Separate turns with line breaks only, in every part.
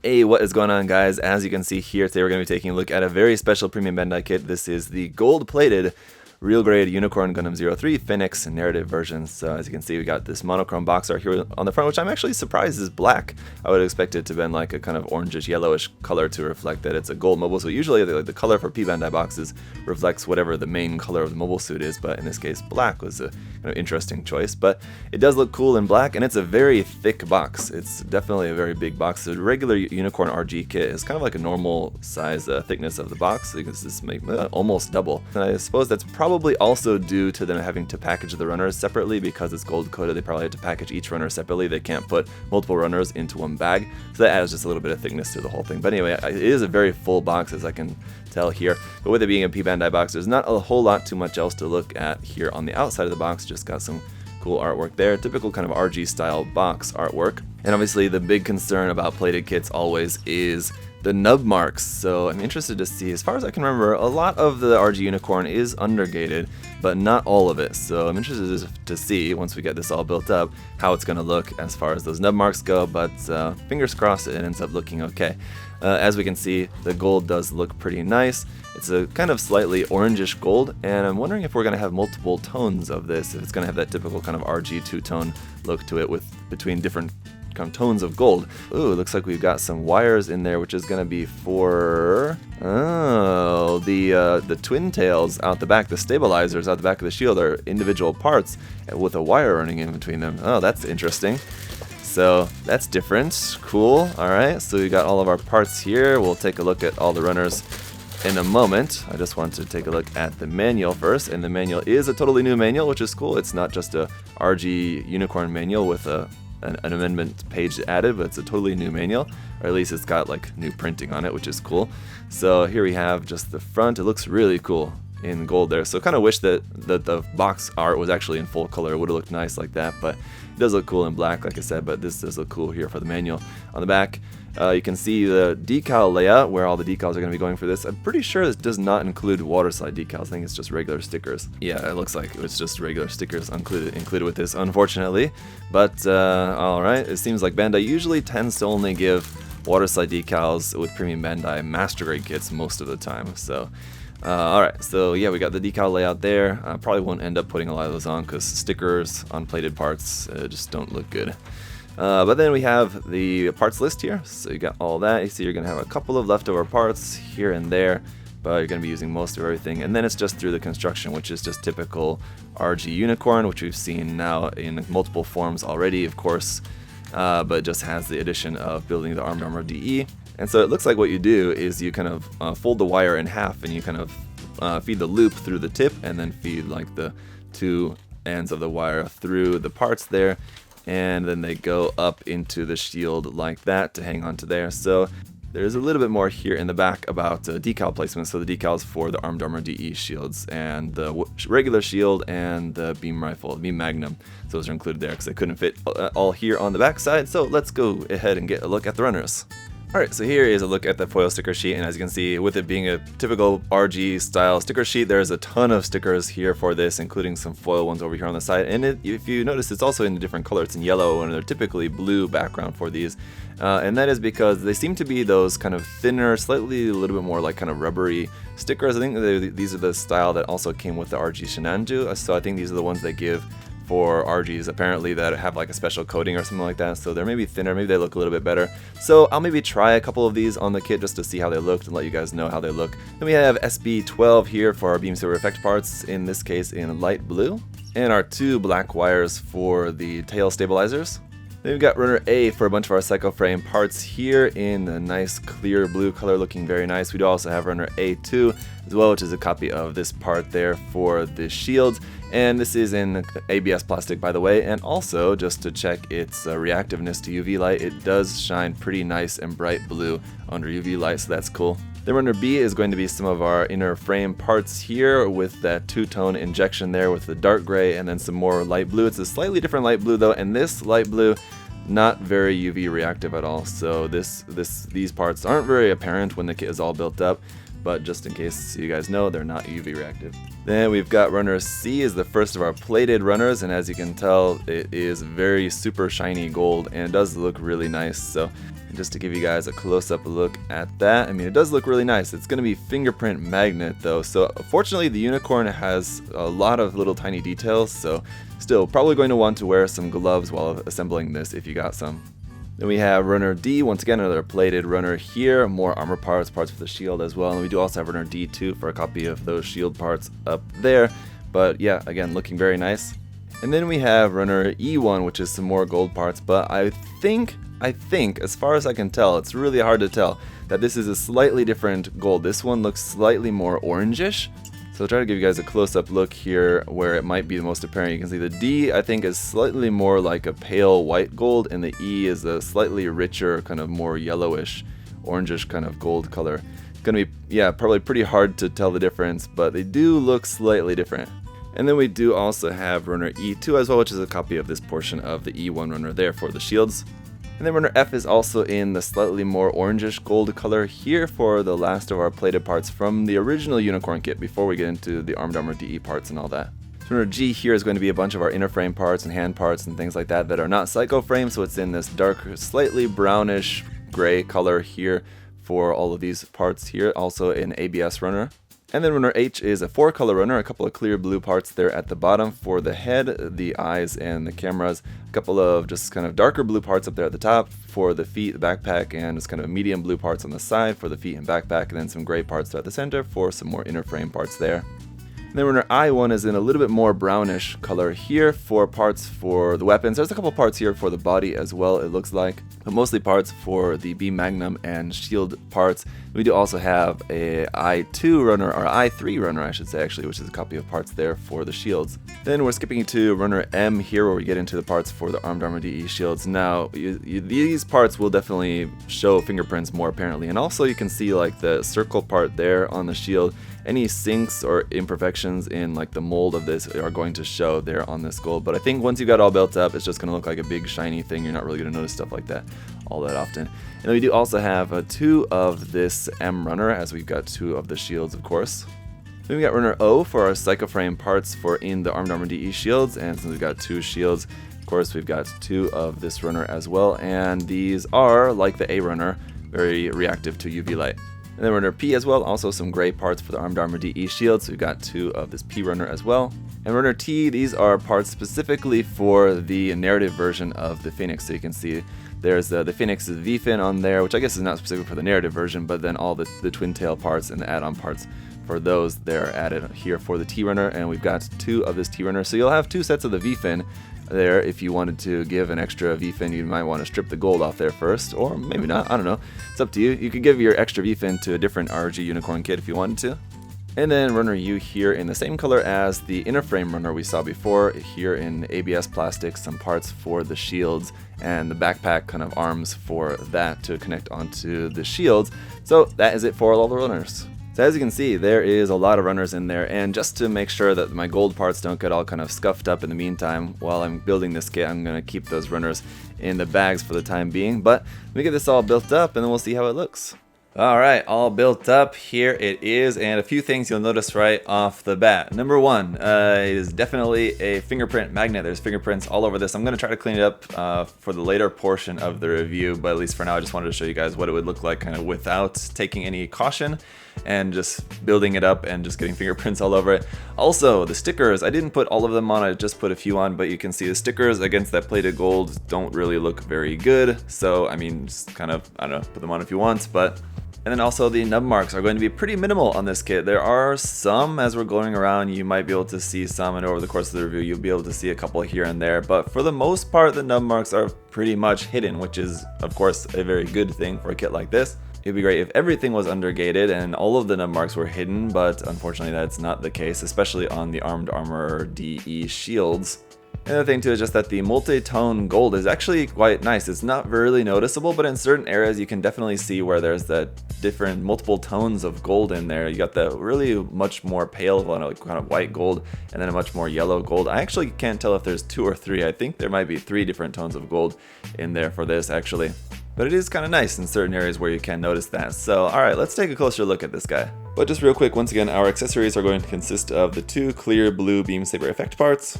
Hey, what is going on, guys? As you can see here, today we're going to be taking a look at a very special Premium Bandai kit. This is the gold-plated Real-Grade Unicorn Gundam 03 Phenex narrative version. So as you can see, we got this monochrome box art here on the front, which I'm actually surprised is black. I would expect it to have been like a kind of orangish yellowish color to reflect that it's a gold mobile suit. Usually the color for P-Bandai boxes reflects whatever the main color of the mobile suit is, but in this case black was a kind of interesting choice. But it does look cool in black, and it's a very thick box. It's definitely a very big box. The regular Unicorn RG kit is kind of like a normal size thickness of the box. So this is almost double. And I suppose that's probably also due to them having to package the runners separately. Because it's gold coated, they probably had to package each runner separately. They can't put multiple runners into one bag, so that adds just a little bit of thickness to the whole thing. But anyway, it is a very full box, as I can tell here. But with it being a P-Bandai box, there's not a whole lot too much else to look at here on the outside of the box. Just got some cool artwork there, typical kind of RG style box artwork. And obviously the big concern about plated kits always is the nub marks. So I'm interested to see, as far as I can remember, a lot of the RG Unicorn is undergated, but not all of it. So I'm interested to see, once we get this all built up, how it's going to look as far as those nub marks go. But fingers crossed it ends up looking okay. As we can see, the gold does look pretty nice. It's a kind of slightly orangish gold, and I'm wondering if we're going to have multiple tones of this, if it's going to have that typical kind of RG two-tone look to it with between different kind of tones of gold. Ooh, looks like we've got some wires in there, which is going to be for the twin tails out the back. The stabilizers out the back of the shield are individual parts with a wire running in between them. Oh, that's interesting. So that's different. Cool. Alright, so we got all of our parts here. We'll take a look at all the runners in a moment. I just want to take a look at the manual first, and the manual is a totally new manual, which is cool. It's not just a RG Unicorn manual with an amendment page added, but it's a totally new manual, or at least it's got like new printing on it, which is cool. So here we have just the front. It looks really cool in gold there. So kind of wish that the box art was actually in full color. It would have looked nice like that, but it does look cool in black, like I said. But this does look cool here for the manual. On the back, you can see the decal layout, where all the decals are going to be going for this. I'm pretty sure this does not include water slide decals. I think it's just regular stickers. Yeah, it looks like it's just regular stickers included with this, unfortunately. But alright, it seems like Bandai usually tends to only give water slide decals with Premium Bandai Master Grade kits most of the time. So alright, so yeah, we got the decal layout there. Probably won't end up putting a lot of those on, because stickers on plated parts just don't look good. But then we have the parts list here, so you got all that. You see you're going to have a couple of leftover parts here and there, but you're going to be using most of everything. And then it's just through the construction, which is just typical RG Unicorn, which we've seen now in multiple forms already, of course, but just has the addition of building the armed armor DE. And so it looks like what you do is you kind of fold the wire in half, and you kind of feed the loop through the tip, and then feed like the two ends of the wire through the parts there. And then they go up into the shield like that to hang on to there. So there's a little bit more here in the back about decal placement. So the decals for the Armed Armor DE shields, and the regular shield, and the beam rifle, beam magnum. So those are included there because they couldn't fit all here on the back side. So let's go ahead and get a look at the runners. Alright, so here is a look at the foil sticker sheet, and as you can see, with it being a typical RG style sticker sheet, there's a ton of stickers here for this, including some foil ones over here on the side. And if you notice, it's also in a different color. It's in yellow, and they're typically blue background for these. And that is because they seem to be those kind of thinner, slightly a little bit more like kind of rubbery stickers. I think these are the style that also came with the RG Shinanju, so I think these are the ones they give for RGs apparently that have like a special coating or something like that. So they're maybe thinner, maybe they look a little bit better. So I'll maybe try a couple of these on the kit just to see how they look and let you guys know how they look. Then we have SB12 here for our beam saber effect parts, in this case in light blue, and our two black wires for the tail stabilizers. Then we've got runner A for a bunch of our Psycho Frame parts here in a nice clear blue color, looking very nice. We do also have runner A2 as well, which is a copy of this part there for the shield. And this is in ABS plastic, by the way, and also just to check its reactiveness to UV light, it does shine pretty nice and bright blue under UV light, so that's cool. Then runner B is going to be some of our inner frame parts here with that two-tone injection there with the dark gray and then some more light blue. It's a slightly different light blue though, and this light blue, not very UV reactive at all. So these parts aren't very apparent when the kit is all built up. but just in case so you guys know, they're not UV reactive. Then we've got runner C is the first of our plated runners, and as you can tell, it is very super shiny gold, and it does look really nice. So just to give you guys a close-up look at that, I mean, it does look really nice. It's going to be fingerprint magnet though, so fortunately the Unicorn has a lot of little tiny details, so still probably going to want to wear some gloves while assembling this if you got some. Then we have runner D, once again another plated runner here, more armor parts, parts for the shield as well, and we do also have runner D2 for a copy of those shield parts up there, but yeah, again, looking very nice. And then we have runner E1, which is some more gold parts, but I think, as far as I can tell, it's really hard to tell, that this is a slightly different gold. This one looks slightly more orangish. So I'll try to give you guys a close-up look here where it might be the most apparent. You can see the D, I think, is slightly more like a pale white gold, and the E is a slightly richer, kind of more yellowish, orangish kind of gold color. It's going to be, yeah, probably pretty hard to tell the difference, but they do look slightly different. And then we do also have runner E2 as well, which is a copy of this portion of the E1 runner there for the shields. And then runner F is also in the slightly more orangish gold color here for the last of our plated parts from the original Unicorn kit before we get into the Armed Armor DE parts and all that. So runner G here is going to be a bunch of our inner frame parts and hand parts and things like that that are not Psycho Frame, so it's in this dark, slightly brownish gray color here for all of these parts here, also in ABS runner. And then runner H is a 4-color runner, a couple of clear blue parts there at the bottom for the head, the eyes, and the cameras. A couple of just kind of darker blue parts up there at the top for the feet, the backpack, and just kind of medium blue parts on the side for the feet and backpack, and then some gray parts there at the center for some more inner frame parts there. And then runner I1 is in a little bit more brownish color here for parts for the weapons. There's a couple parts here for the body as well, it looks like, but mostly parts for the beam magnum and shield parts. We do also have a I2 runner, or I3 runner I should say actually, which is a copy of parts there for the shields. Then we're skipping to runner M here where we get into the parts for the Armed Armor DE shields. Now these parts will definitely show fingerprints more apparently, and also you can see like the circle part there on the shield. Any sinks or imperfections in like the mold of this are going to show there on this gold, but I think once you got all built up, it's just going to look like a big shiny thing. You're not really going to notice stuff like that all that often. And we do also have 2 of this M runner, as we've got 2 of the shields, of course. Then we got runner O for our Psycho Frame parts for in the Armed Armor DE shields, and since we've got 2 shields, of course we've got 2 of this runner as well, and these are, like the A runner, very reactive to UV light. And then runner P as well, also some gray parts for the Armed Armor DE shield, so we've got 2 of this P runner as well. And runner T, these are parts specifically for the narrative version of the Phenex, so you can see there's the Phenex's V-fin on there, which I guess is not specific for the narrative version, but then all the twin tail parts and the add-on parts for those, they're added here for the T runner, and we've got 2 of this T runner, so you'll have 2 sets of the V-fin there. If you wanted to give an extra V-fin, you might want to strip the gold off there first, or maybe not, I don't know, it's up to you. You could give your extra V-fin to a different RG Unicorn kit if you wanted to. And then runner U here in the same color as the inner frame runner we saw before, here in ABS plastic, some parts for the shields and the backpack kind of arms for that to connect onto the shields. So that is it for all the runners. So as you can see, there is a lot of runners in there, and just to make sure that my gold parts don't get all kind of scuffed up in the meantime while I'm building this kit, I'm going to keep those runners in the bags for the time being. But let me get this all built up and then we'll see how it looks. Alright, all built up, here it is, and a few things you'll notice right off the bat. Number 1 is definitely a fingerprint magnet. There's fingerprints all over this. I'm going to try to clean it up for the later portion of the review, but at least for now I just wanted to show you guys what it would look like kind of without taking any caution and just building it up and just getting fingerprints all over it. Also, the stickers, I didn't put all of them on, I just put a few on, but you can see the stickers against that plated gold don't really look very good, so I mean, just kind of, I don't know, put them on if you want, but... And then also the nub marks are going to be pretty minimal on this kit. There are some, as we're going around, you might be able to see some, and over the course of the review you'll be able to see a couple here and there, but for the most part the nub marks are pretty much hidden, which is of course a very good thing for a kit like this. It'd be great if everything was undergated and all of the nub marks were hidden, but unfortunately that's not the case, especially on the Armed Armor DE shields. Another thing too is just that the multi-tone gold is actually quite nice. It's not really noticeable, but in certain areas you can definitely see where there's that different multiple tones of gold in there. You got the really much more pale one, like kind of white gold, and then a much more yellow gold. I actually can't tell if there's 2 or 3. I think there might be 3 different tones of gold in there for this actually. but it is kind of nice in certain areas where you can notice that. So alright, let's take a closer look at this guy. But just real quick, once again, our accessories are going to consist of the 2 clear blue beam saber effect parts,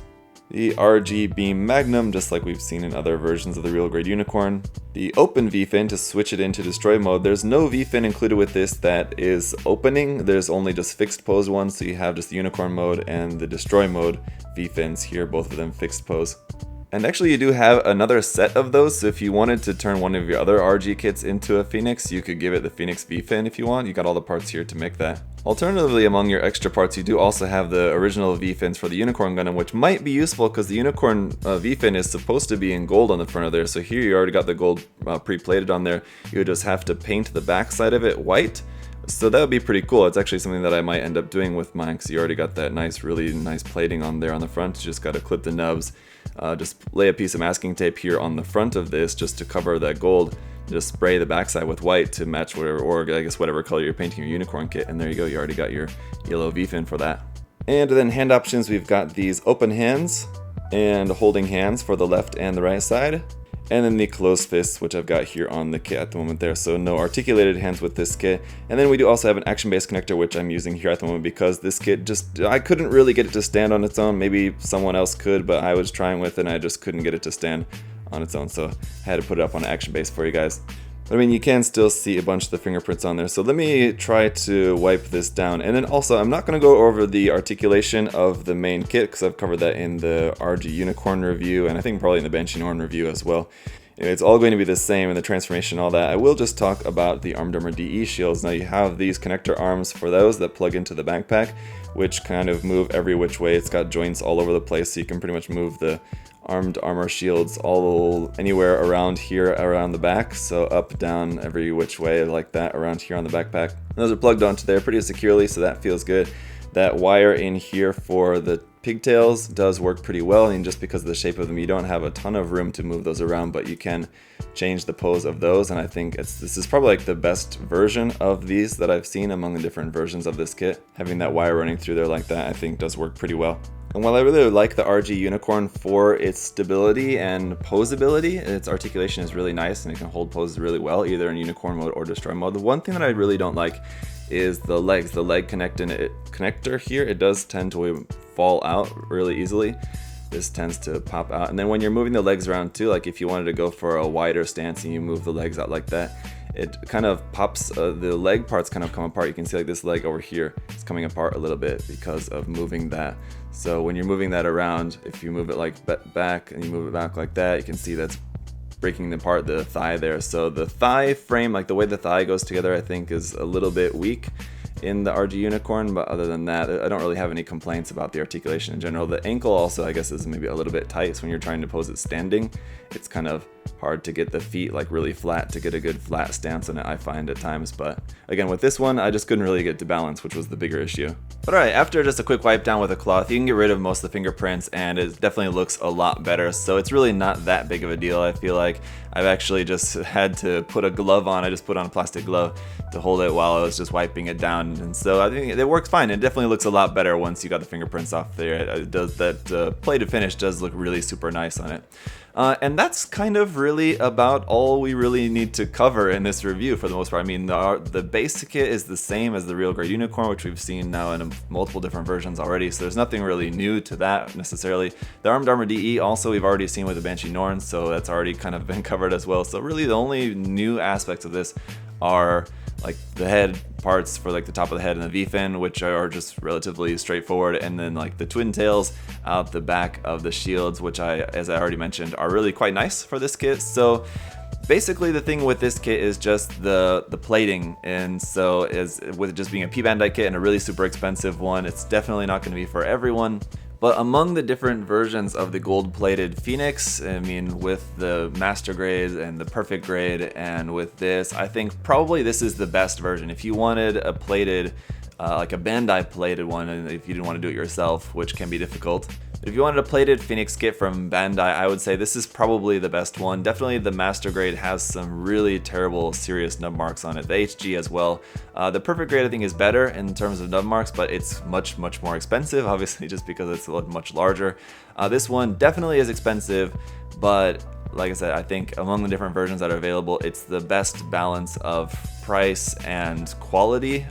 the RG beam magnum, just like we've seen in other versions of the real grade Unicorn, the open V-fin to switch it into destroy mode. There's no V-fin included with this that is opening, there's only just fixed pose ones, so you have just the Unicorn mode and the destroy mode V-fins here, both of them fixed pose. And actually you do have another set of those, so if you wanted to turn one of your other RG kits into a Phenex, you could give it the Phenex V-fin if you want. You got all the parts here to make that. Alternatively, among your extra parts, you do also have the original V-fins for the Unicorn Gundam, which might be useful because the Unicorn V-fin is supposed to be in gold on the front of there, so here you already got the gold pre-plated on there. You would just have to paint the back side of it white. So that would be pretty cool. It's actually something that I might end up doing with mine because you already got that nice, really nice plating on there on the front. You just got to clip the nubs, just lay a piece of masking tape here on the front of this just to cover that gold. Just spray the backside with white to match whatever, or I guess whatever color you're painting your Unicorn kit, and there you go, you already got your yellow V-fin for that. And then hand options, we've got these open hands and holding hands for the left and the right side. And then the closed fists, which I've got here on the kit at the moment there, so no articulated hands with this kit. And then we do also have an action-based connector, which I'm using here at the moment because this kit just, I couldn't really get it to stand on its own. Maybe someone else could, but I was trying with it and I just couldn't get it to stand on its own, so I had to put it up on action base for you guys. But I mean, you can still see a bunch of the fingerprints on there, so let me try to wipe this down. And then also, I'm not going to go over the articulation of the main kit because I've covered that in the RG Unicorn review, and I think probably in the Banshee Norn review as well. Anyway, it's all going to be the same in the transformation and all that. I will just talk about the Armed Armor DE shields. Now you have these connector arms for those that plug into the backpack, which kind of move every which way. It's got joints all over the place, so you can pretty much move the armed armor shields anywhere around here around the back, so up, down, every which way like that around here on the backpack. And those are plugged onto there pretty securely, so that feels good. That wire in here for the pigtails does work pretty well, and just because of the shape of them, you don't have a ton of room to move those around, but you can change the pose of those, and I think this is probably like the best version of these that I've seen among the different versions of this kit. Having that wire running through there like that I think does work pretty well. And while I really like the RG Unicorn for its stability and posability, its articulation is really nice and it can hold poses really well, either in Unicorn mode or Destroy mode. The one thing that I really don't like is the legs. The leg connector here, it does tend to fall out really easily. This tends to pop out. And then when you're moving the legs around too, like if you wanted to go for a wider stance and you move the legs out like that, it kind of pops, the leg parts kind of come apart. You can see like this leg over here is coming apart a little bit because of moving that. So when you're moving that around, if you move it like back and you move it back like that, you can see that's breaking apart the thigh there. So the thigh frame, like the way the thigh goes together, I think is a little bit weak in the RG Unicorn, but other than that, I don't really have any complaints about the articulation in general. The ankle also, I guess, is maybe a little bit tight, so when you're trying to pose it standing, it's kind of hard to get the feet like really flat to get a good flat stance on it, I find at times. But again, with this one, I just couldn't really get to balance, which was the bigger issue. But alright, after just a quick wipe down with a cloth, you can get rid of most of the fingerprints and it definitely looks a lot better. So it's really not that big of a deal. I feel like I've actually just had to put a glove on. I just put on a plastic glove to hold it while I was just wiping it down. And so I think it works fine. It definitely looks a lot better once you got the fingerprints off there. It does, that plated finish does look really super nice on it. And that's kind of really about all we really need to cover in this review for the most part. I mean, the base kit is the same as the Real Grade Unicorn, which we've seen now in multiple different versions already, so there's nothing really new to that necessarily. The Armed Armor DE also we've already seen with the Banshee Norn, so that's already kind of been covered as well. So really the only new aspects of this are like the head parts for like the top of the head and the V-fin, which are just relatively straightforward, and then like the twin tails out the back of the shields, which as I already mentioned, are really quite nice for this kit. So basically the thing with this kit is just the plating, and so with it just being a P-Bandai kit and a really super expensive one, it's definitely not going to be for everyone. But among the different versions of the gold-plated Phenex, I mean, with the Master Grade and the Perfect Grade, and with this, I think probably this is the best version. If you wanted a plated, like a Bandai plated one, and if you didn't want to do it yourself, which can be difficult, if you wanted a plated Phenex kit from Bandai, I would say this is probably the best one. Definitely the Master Grade has some really terrible, serious nub marks on it. The HG as well. The Perfect Grade I think is better in terms of nub marks, but it's much, much more expensive, obviously just because it's much larger. This one definitely is expensive, but like I said, I think among the different versions that are available, it's the best balance of price and quality,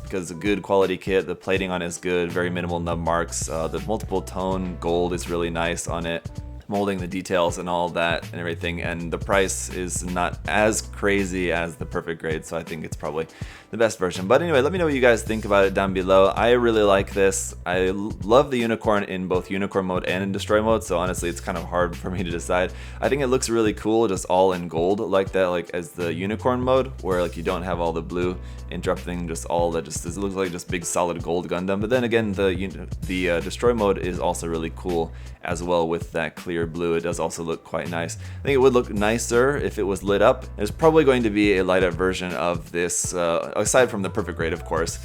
because a good quality kit, the plating on it is good, very minimal nub marks, the multiple tone gold is really nice on it, molding the details and all that and everything, and the price is not as crazy as the perfect grade, so I think it's probably the best version. But anyway, let me know what you guys think about it down below. I really like this. I love the Unicorn in both Unicorn mode and in Destroy mode, so honestly it's kind of hard for me to decide. I think it looks really cool just all in gold like that, like as the Unicorn mode, where like you don't have all the blue interrupting, just all that, just it looks like just big solid gold Gundam. But then again, the Destroy mode is also really cool as well with that clear blue. It does also look quite nice. I think it would look nicer if it was lit up. There's probably going to be a light up version of this, aside from the perfect grade of course,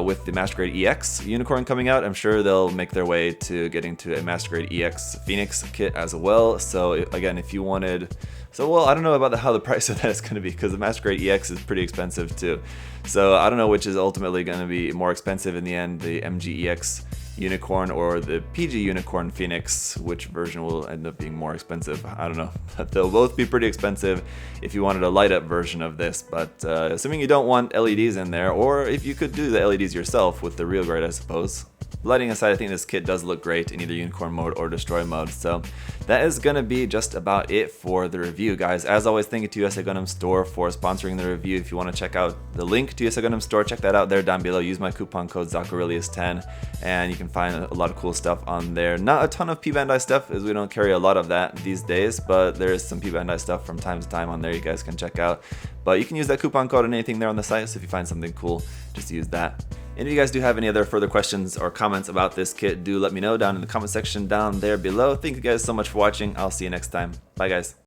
with the Master Grade EX Unicorn coming out. I'm sure they'll make their way to getting to a Master Grade EX Phenex kit as well. So again, if you wanted, well, I don't know about how the price of that is going to be, because the Master Grade EX is pretty expensive too. So I don't know which is ultimately going to be more expensive in the end, the MGEX Unicorn or the PG Unicorn Phenex, which version will end up being more expensive. I don't know, but they'll both be pretty expensive if you wanted a light up version of this. But assuming you don't want LEDs in there, or if you could do the LEDs yourself with the real grade, I suppose. Lighting aside, I think this kit does look great in either Unicorn mode or Destroy mode. So that is going to be just about it for the review, guys. As always, thank you to USA Gundam Store for sponsoring the review. If you want to check out the link to USA Gundam Store, check that out there down below. Use my coupon code ZakuAurelius10 and you can find a lot of cool stuff on there. Not a ton of P-Bandai stuff, as we don't carry a lot of that these days, but there is some P-Bandai stuff from time to time on there you guys can check out. But you can use that coupon code on anything there on the site, so if you find something cool, just use that. And if you guys do have any other further questions or comments about this kit, do let me know down in the comment section down there below. Thank you guys so much for watching. I'll see you next time. Bye guys.